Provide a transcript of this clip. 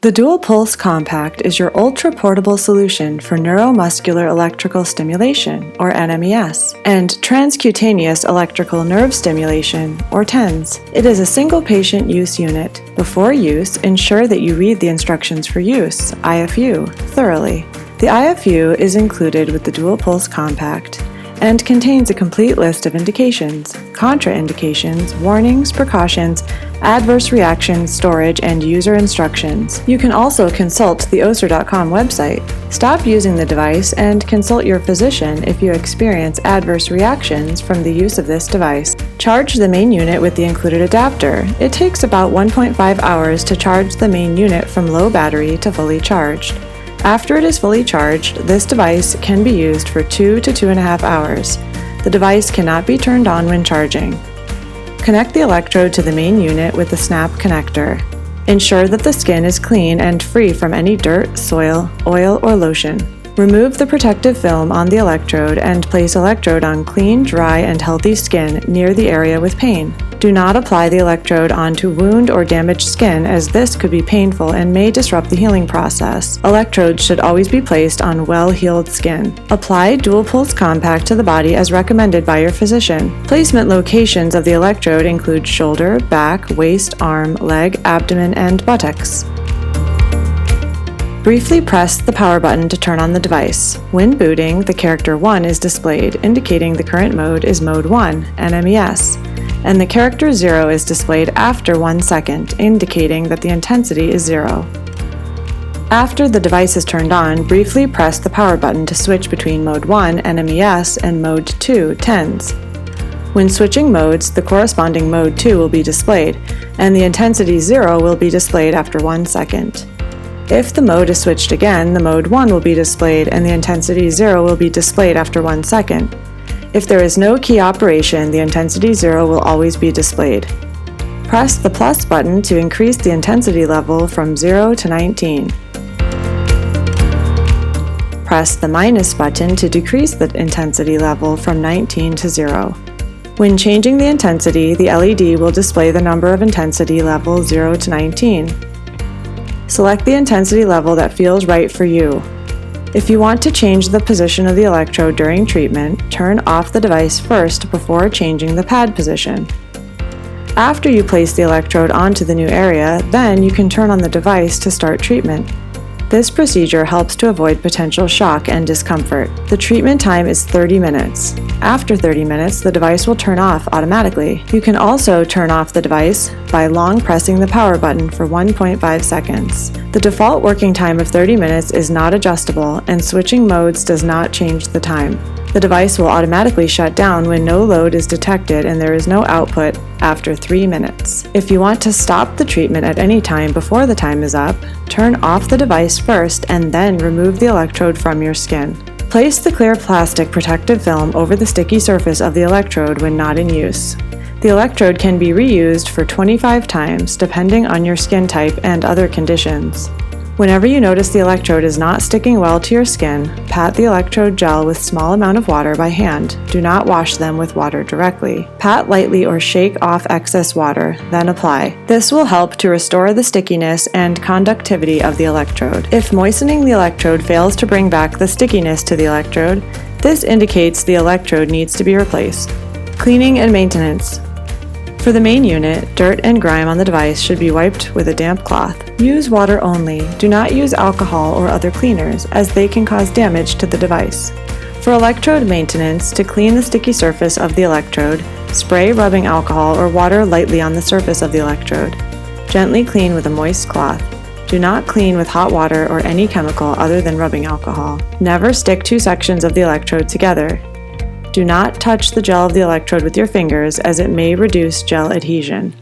The Dual Pulse Compact is your ultra-portable solution for neuromuscular electrical stimulation, or NMES, and transcutaneous electrical nerve stimulation, or TENS. It is a single patient use unit. Before use, ensure that you read the instructions for use, IFU, thoroughly. The IFU is included with the Dual Pulse Compact and contains a complete list of indications, contraindications, warnings, precautions, adverse reactions, storage, and user instructions. You can also consult the Össur.com website. Stop using the device and consult your physician if you experience adverse reactions from the use of this device. Charge the main unit with the included adapter. It takes about 1.5 hours to charge the main unit from low battery to fully charged. After it is fully charged, this device can be used for 2 to 2.5 hours. The device cannot be turned on when charging. Connect the electrode to the main unit with the snap connector. Ensure that the skin is clean and free from any dirt, soil, oil, or lotion. Remove the protective film on the electrode and place electrode on clean, dry, and healthy skin near the area with pain. Do not apply the electrode onto wound or damaged skin, as this could be painful and may disrupt the healing process. Electrodes should always be placed on well-healed skin. Apply Dual Pulse Compact to the body as recommended by your physician. Placement locations of the electrode include shoulder, back, waist, arm, leg, abdomen, and buttocks. Briefly press the power button to turn on the device. When booting, the character 1 is displayed, indicating the current mode is Mode 1, NMES, and the character 0 is displayed after 1 second, indicating that the intensity is 0. After the device is turned on, briefly press the power button to switch between Mode 1, NMES, and Mode 2, TENS. When switching modes, the corresponding Mode 2 will be displayed, and the intensity 0 will be displayed after 1 second. If the mode is switched again, the Mode 1 will be displayed and the intensity 0 will be displayed after 1 second. If there is no key operation, the intensity 0 will always be displayed. Press the plus button to increase the intensity level from 0 to 19. Press the minus button to decrease the intensity level from 19 to 0. When changing the intensity, the LED will display the number of intensity level 0 to 19. Select the intensity level that feels right for you. If you want to change the position of the electrode during treatment, turn off the device first before changing the pad position. After you place the electrode onto the new area, then you can turn on the device to start treatment. This procedure helps to avoid potential shock and discomfort. The treatment time is 30 minutes. After 30 minutes, the device will turn off automatically. You can also turn off the device by long pressing the power button for 1.5 seconds. The default working time of 30 minutes is not adjustable, and switching modes does not change the time. The device will automatically shut down when no load is detected and there is no output after 3 minutes. If you want to stop the treatment at any time before the time is up, turn off the device first and then remove the electrode from your skin. Place the clear plastic protective film over the sticky surface of the electrode when not in use. The electrode can be reused for 25 times depending on your skin type and other conditions. Whenever you notice the electrode is not sticking well to your skin, pat the electrode gel with small amount of water by hand. Do not wash them with water directly. Pat lightly or shake off excess water, then apply. This will help to restore the stickiness and conductivity of the electrode. If moistening the electrode fails to bring back the stickiness to the electrode, this indicates the electrode needs to be replaced. Cleaning and maintenance. For the main unit, dirt and grime on the device should be wiped with a damp cloth. Use water only. Do not use alcohol or other cleaners, as they can cause damage to the device. For electrode maintenance, to clean the sticky surface of the electrode, spray rubbing alcohol or water lightly on the surface of the electrode. Gently clean with a moist cloth. Do not clean with hot water or any chemical other than rubbing alcohol. Never stick 2 sections of the electrode together. Do not touch the gel of the electrode with your fingers, as it may reduce gel adhesion.